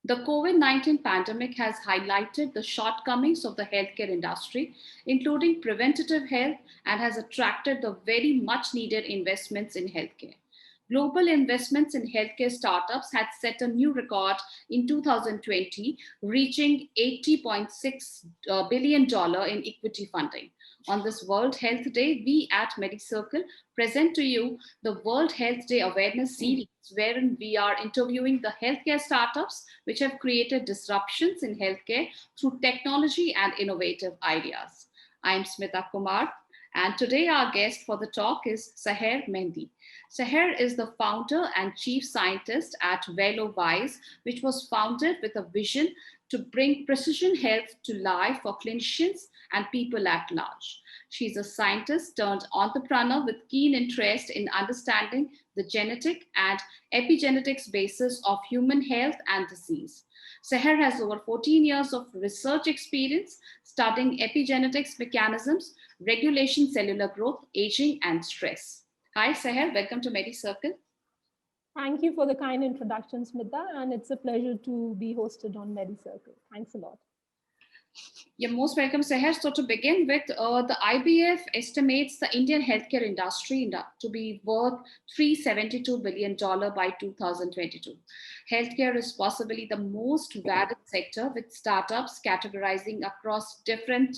The COVID-19 pandemic has highlighted the shortcomings of the healthcare industry, including preventative health, and has attracted the very much needed investments in healthcare. Global investments in healthcare startups had set a new record in 2020, reaching $80.6 billion in equity funding. On this World Health Day, we at MediCircle present to you the World Health Day Awareness Series, wherein we are interviewing the healthcare startups which have created disruptions in healthcare through technology and innovative ideas. I'm Smita Kumar, and today our guest for the talk is Seher Mehndi. Seher is the founder and chief scientist at VeloWise, which was founded with a vision to bring precision health to life for clinicians and people at large. She's a scientist turned entrepreneur with keen interest in understanding the genetic and epigenetics basis of human health and disease. Seher has over 14 years of research experience studying epigenetics mechanisms, regulation cellular growth, aging, and stress. Hi, Seher. Welcome to MediCircle. Thank you for the kind introduction, Smita, and it's a pleasure to be hosted on MediCircle. Thanks a lot. You're most welcome, Seher. So to begin with, the IBF estimates the Indian healthcare industry to be worth $372 billion by 2022. Healthcare is possibly the most varied sector, with startups categorizing across different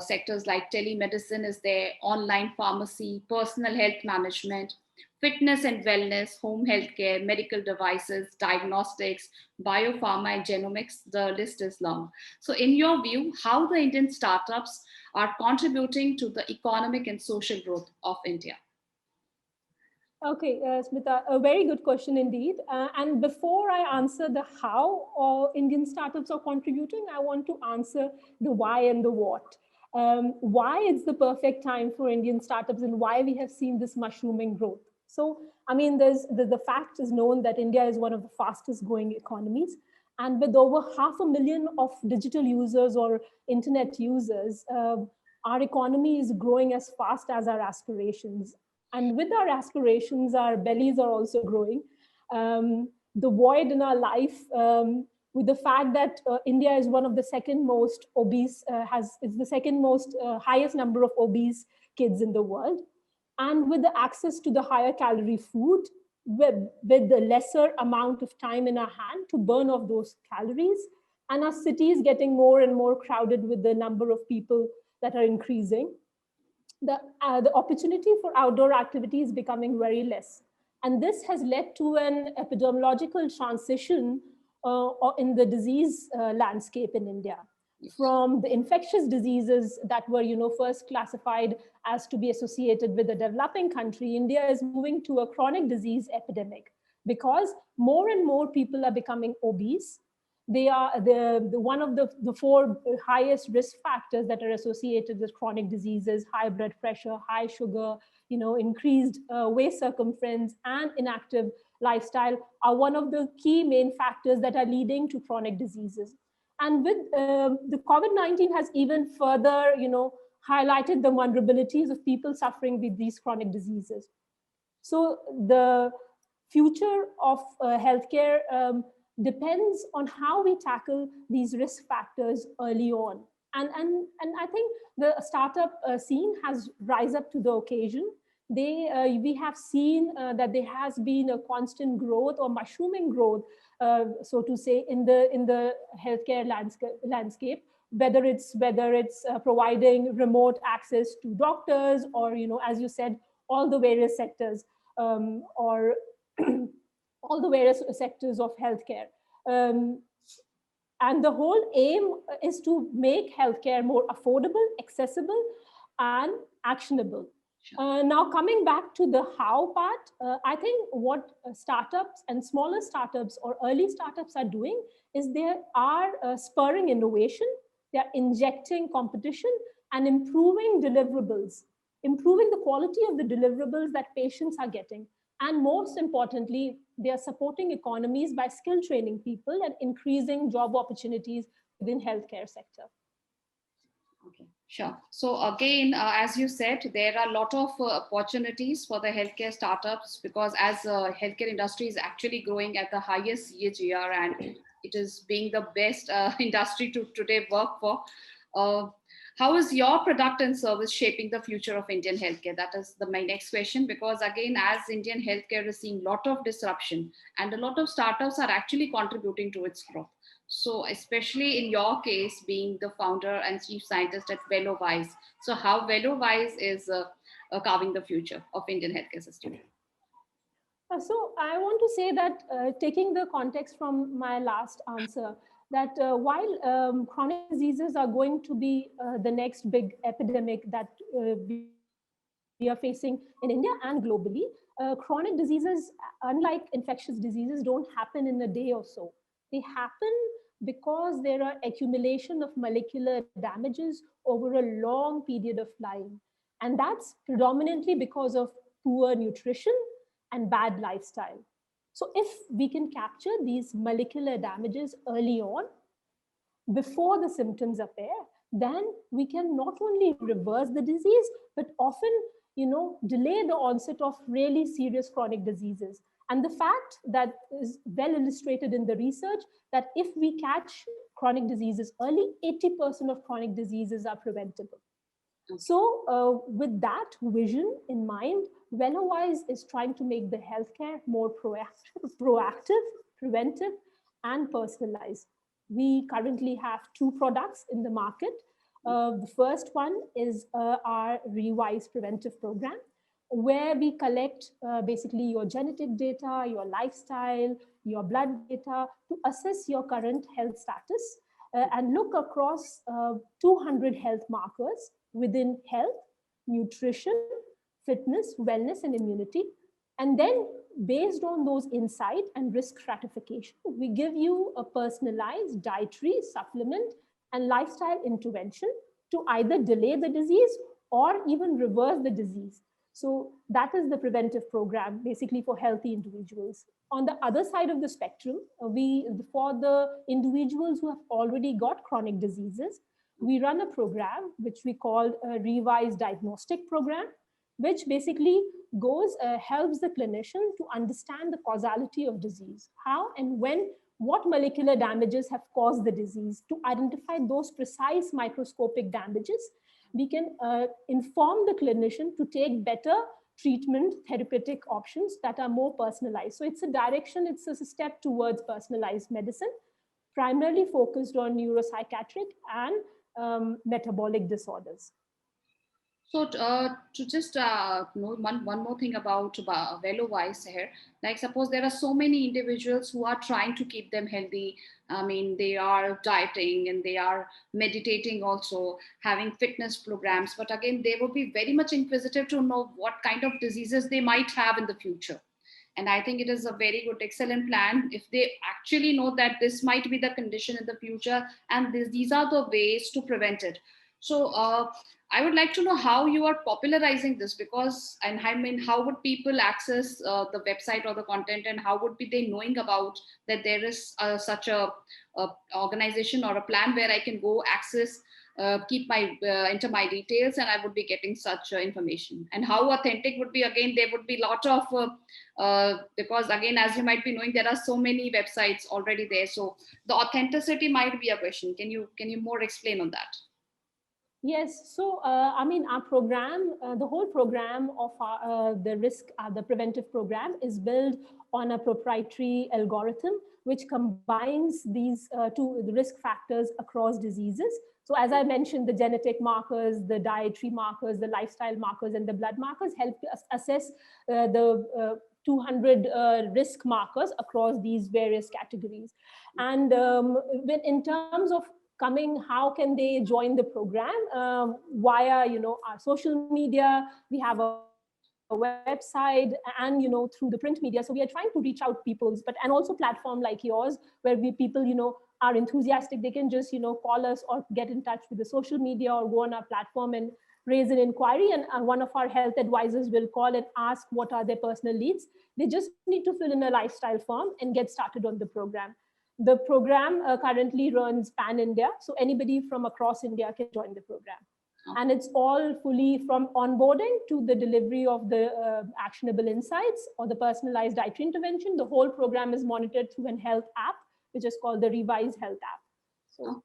sectors like telemedicine is there, online pharmacy, personal health management, fitness and wellness, home healthcare, medical devices, diagnostics, biopharma, and genomics. The list is long. So, in your view, how the Indian startups are contributing to the economic and social growth of India? Okay, Smita, a very good question indeed. And before I answer the how Indian startups are contributing, I want to answer the why and the what. Why it's the perfect time for Indian startups and why we have seen this mushrooming growth. So, I mean, the fact is known that India is one of the fastest growing economies. And with over 500,000 of digital users or internet users, our economy is growing as fast as our aspirations. And with our aspirations, our bellies are also growing. The void in our life, with the fact that India is one of the second most obese, is the second most highest number of obese kids in the world. And with the access to the higher calorie food, with the lesser amount of time in our hand to burn off those calories, and our cities getting more and more crowded with the number of people that are increasing, the opportunity for outdoor activity is becoming very less. And this has led to an epidemiological transition in the disease landscape in India. From the infectious diseases that were, first classified as to be associated with a developing country, India is moving to a chronic disease epidemic because more and more people are becoming obese. They are the one of the four highest risk factors that are associated with chronic diseases: high blood pressure, high sugar, increased waist circumference, and inactive lifestyle are one of the key main factors that are leading to chronic diseases. And with the COVID-19 has even further, highlighted the vulnerabilities of people suffering with these chronic diseases. So the future of healthcare depends on how we tackle these risk factors early on. And I think the startup scene has rise up to the occasion. We have seen that there has been a constant growth or mushrooming growth, so to say, in the healthcare landscape. Whether it's providing remote access to doctors, or as you said, all the various sectors, or all the various sectors of healthcare. And the whole aim is to make healthcare more affordable, accessible, and actionable. Now, coming back to the how part, I think what startups and smaller startups or early startups are doing is they are spurring innovation, they are injecting competition and improving deliverables, improving the quality of the deliverables that patients are getting. And most importantly, they are supporting economies by skill training people and increasing job opportunities within healthcare sector. Okay, Sure. So again, as you said, there are a lot of opportunities for the healthcare startups because as healthcare industry is actually growing at the highest CAGR and it is being the best industry to today work for. Uh, how is your product and service shaping the future of Indian healthcare? That is my next question because again, as Indian healthcare is seeing a lot of disruption and a lot of startups are actually contributing to its growth. So, especially in your case, being the founder and chief scientist at VeloWise, so how VeloWise is carving the future of Indian healthcare system? So I want to say that taking the context from my last answer, that while chronic diseases are going to be the next big epidemic that we are facing in India and globally, chronic diseases, unlike infectious diseases, don't happen in a day or so. They happen because there are accumulation of molecular damages over a long period of time. And that's predominantly because of poor nutrition and bad lifestyle. So if we can capture these molecular damages early on, before the symptoms appear, then we can not only reverse the disease, but often, delay the onset of really serious chronic diseases. And the fact that is well illustrated in the research that if we catch chronic diseases early, 80% of chronic diseases are preventable. So, with that vision in mind, VeloWise is trying to make the healthcare more proactive, preventive, and personalized. We currently have two products in the market. The first one is our Rewise preventive program, where we collect basically your genetic data, your lifestyle, your blood data to assess your current health status and look across 200 health markers within health, nutrition, fitness, wellness, and immunity. And then, based on those insight and risk stratification, we give you a personalized dietary supplement and lifestyle intervention to either delay the disease or even reverse the disease. So that is the preventive program, basically for healthy individuals. On the other side of the spectrum, for the individuals who have already got chronic diseases, we run a program which we call a Rewise diagnostic program, which basically helps the clinician to understand the causality of disease, how and when, what molecular damages have caused the disease. To identify those precise microscopic damages, we can inform the clinician to take better treatment therapeutic options that are more personalized. So it's a direction, it's a step towards personalized medicine, primarily focused on neuropsychiatric and metabolic disorders. So to just know one more thing about VeloWise here, like suppose there are so many individuals who are trying to keep them healthy. I mean, they are dieting and they are meditating also, having fitness programs. But again, they would be very much inquisitive to know what kind of diseases they might have in the future. And I think it is a very good, excellent plan if they actually know that this might be the condition in the future and these are the ways to prevent it. So I would like to know how you are popularizing this because, and I mean, how would people access the website or the content and how would be they knowing about that there is such a organization or a plan where I can go access keep my enter my details and I would be getting such information. And how authentic would be, again there would be a lot of because again as you might be knowing there are so many websites already there, so the authenticity might be a question. Can you more explain on that? Yes, so I mean, our program, the whole program of the preventive program is built on a proprietary algorithm which combines these two the risk factors across diseases. So as I mentioned, the genetic markers, the dietary markers, the lifestyle markers, and the blood markers help us assess the 200 risk markers across these various categories. And in terms of how can they join the program via our social media. We have a website and through the print media, so we are trying to reach out peoples, but and also platform like yours where people are enthusiastic. They can just call us or get in touch with the social media or go on our platform and raise an inquiry, and one of our health advisors will call and ask what are their personal needs. They just need to fill in a lifestyle form and get started on the program. The program currently runs pan India, so anybody from across India can join the program. And it's all fully from onboarding to the delivery of the actionable insights or the personalized dietary intervention. The whole program is monitored through an health app, which is called the Revise Health app. So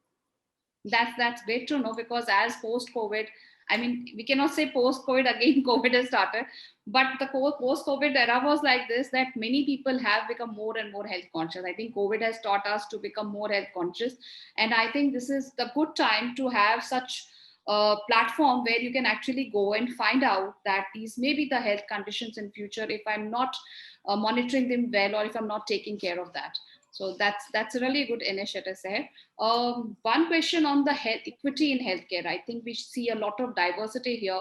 that's great to know, because as post COVID, I mean, we cannot say post COVID again, COVID has started, but the post COVID era was like this, that many people have become more and more health conscious. I think COVID has taught us to become more health conscious, and I think this is the good time to have such a platform where you can actually go and find out that these may be the health conditions in future if I'm not monitoring them well, or if I'm not taking care of that. So that's a really good initiative there. One question on the health equity in healthcare. I think we see a lot of diversity here.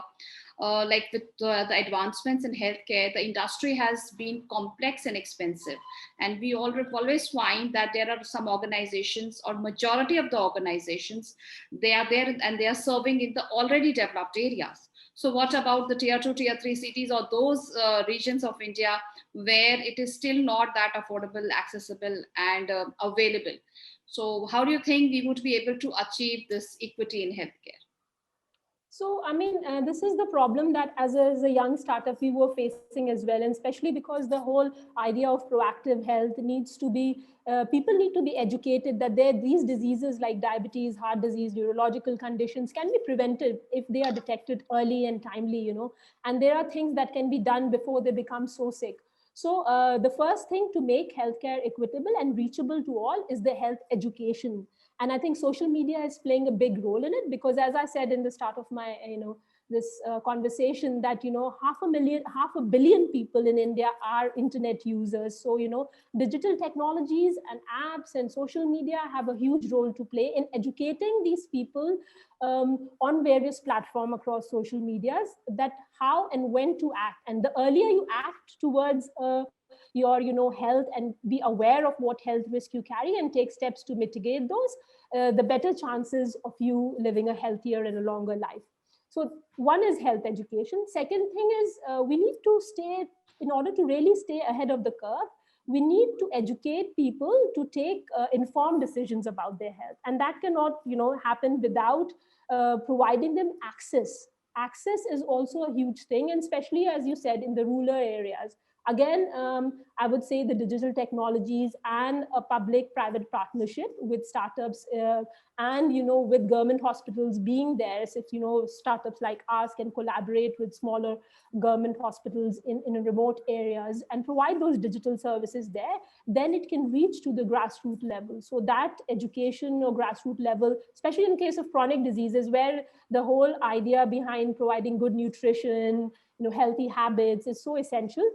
Like with the advancements in healthcare, the industry has been complex and expensive, and we always find that there are some organizations, or majority of the organizations, they are there and they are serving in the already developed areas. So what about the tier 2, tier 3 cities, or those regions of India where it is still not that affordable, accessible, and available? So how do you think we would be able to achieve this equity in healthcare? So, I mean, this is the problem that as a young startup we were facing as well, and especially because the whole idea of proactive health needs to be, people need to be educated that these diseases like diabetes, heart disease, neurological conditions can be prevented if they are detected early and timely, you know, and there are things that can be done before they become so sick. So the first thing to make healthcare equitable and reachable to all is the health education. And I think social media is playing a big role in it, because as I said in the start of my this conversation, that half a billion people in India are internet users. So digital technologies and apps and social media have a huge role to play in educating these people on various platforms across social medias, that how and when to act. And the earlier you act towards your health, and be aware of what health risk you carry and take steps to mitigate those, the better chances of you living a healthier and a longer life. So one is health education. Second thing is we need to stay, in order to really stay ahead of the curve, we need to educate people to take informed decisions about their health, and that cannot happen without providing them access. Access is also a huge thing, and especially, as you said, in the rural areas. Again, I would say the digital technologies and a public-private partnership with startups and with government hospitals being there. So if startups like us can collaborate with smaller government hospitals in remote areas and provide those digital services there, then it can reach to the grassroots level. So that education or grassroots level, especially in case of chronic diseases, where the whole idea behind providing good nutrition, healthy habits is so essential,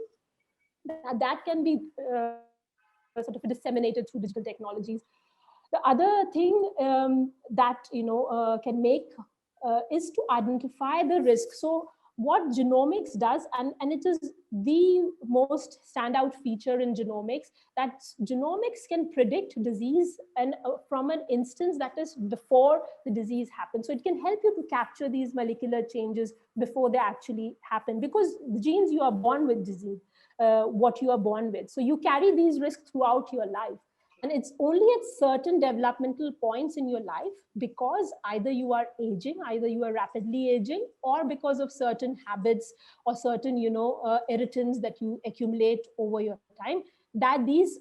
that can be sort of disseminated through digital technologies. The other thing that can make is to identify the risk. So what genomics does, and it is the most standout feature in genomics, that genomics can predict disease and from an instance that is before the disease happens. So it can help you to capture these molecular changes before they actually happen, because the genes, you are born with disease, what you are born with. So you carry these risks throughout your life. And it's only at certain developmental points in your life, because either you are aging, either you are rapidly aging, or because of certain habits or certain, irritants that you accumulate over your time, that these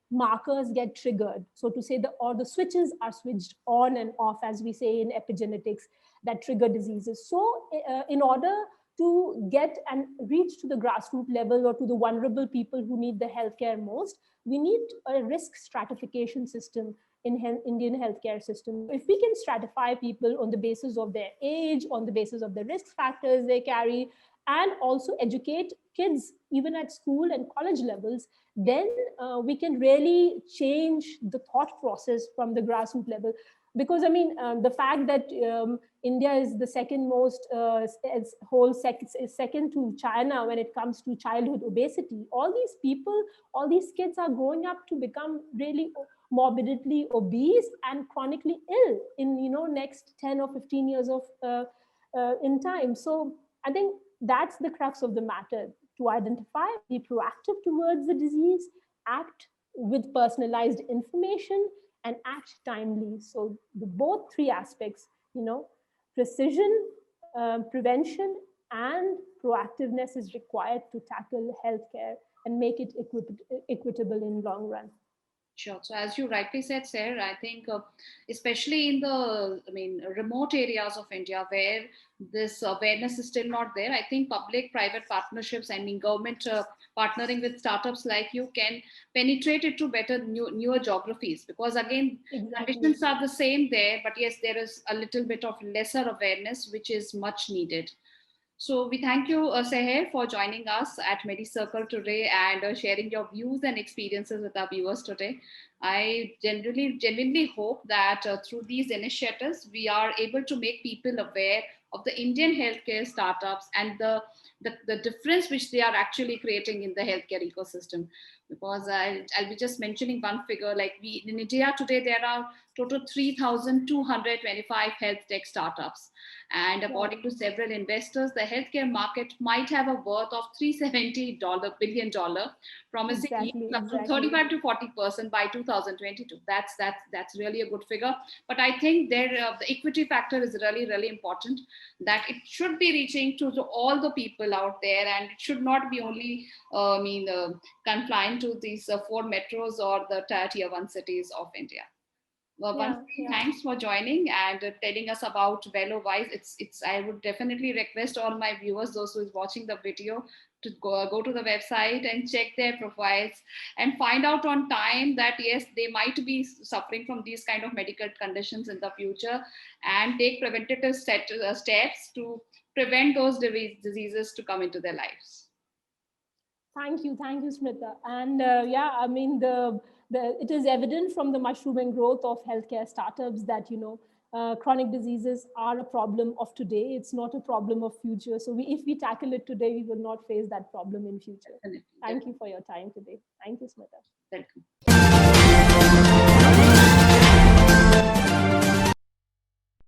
markers get triggered. So to say, the switches are switched on and off, as we say in epigenetics, that trigger diseases. So in order to get and reach to the grassroots level, or to the vulnerable people who need the healthcare most, we need a risk stratification system in Indian healthcare system. If we can stratify people on the basis of their age, on the basis of the risk factors they carry, and also educate kids even at school and college levels, then we can really change the thought process from the grassroots level. Because I mean, the fact that India is the second most, second to China when it comes to childhood obesity. All these people, all these kids are growing up to become really morbidly obese and chronically ill in next 10 or 15 years of in time. So I think that's the crux of the matter: to identify, be proactive towards the disease, act with personalized information, and act timely. So both three aspects, precision, prevention, and proactiveness is required to tackle healthcare and make it equitable in long run. Sure. So as you rightly said, Sarah, I think especially in the, remote areas of India where this awareness is still not there, I think public-private partnerships, government partnering with startups like you can penetrate it to better newer geographies. Because again, conditions are the same there, but yes, there is a little bit of lesser awareness, which is much needed. So we thank you, Seher, for joining us at MediCircle today and sharing your views and experiences with our viewers today. I genuinely hope that through these initiatives, we are able to make people aware of the Indian healthcare startups and the difference which they are actually creating in the healthcare ecosystem. Because I'll be just mentioning one figure, like in India today, there are total 3,225 health tech startups. And according to several investors, the healthcare market might have a worth of $370 billion, promising up to 35 to 40% by 2022. That's really a good figure. But I think the equity factor is really important. That it should be reaching to all the people out there, and it should not be only confined to these 4 metros or the tier 1 cities of India. Well, once again, thanks for joining and telling us about VeloWise. It's I would definitely request all my viewers, those who is watching the video, to go to the website and check their profiles and find out on time that yes, they might be suffering from these kind of medical conditions in the future, and take preventative steps to prevent those diseases to come into their lives. Thank you, Smita. And it is evident from the mushrooming growth of healthcare startups that chronic diseases are a problem of today. It's not a problem of future. So if we tackle it today, we will not face that problem in future. Thank you for your time today. Thank you, Smita. Welcome.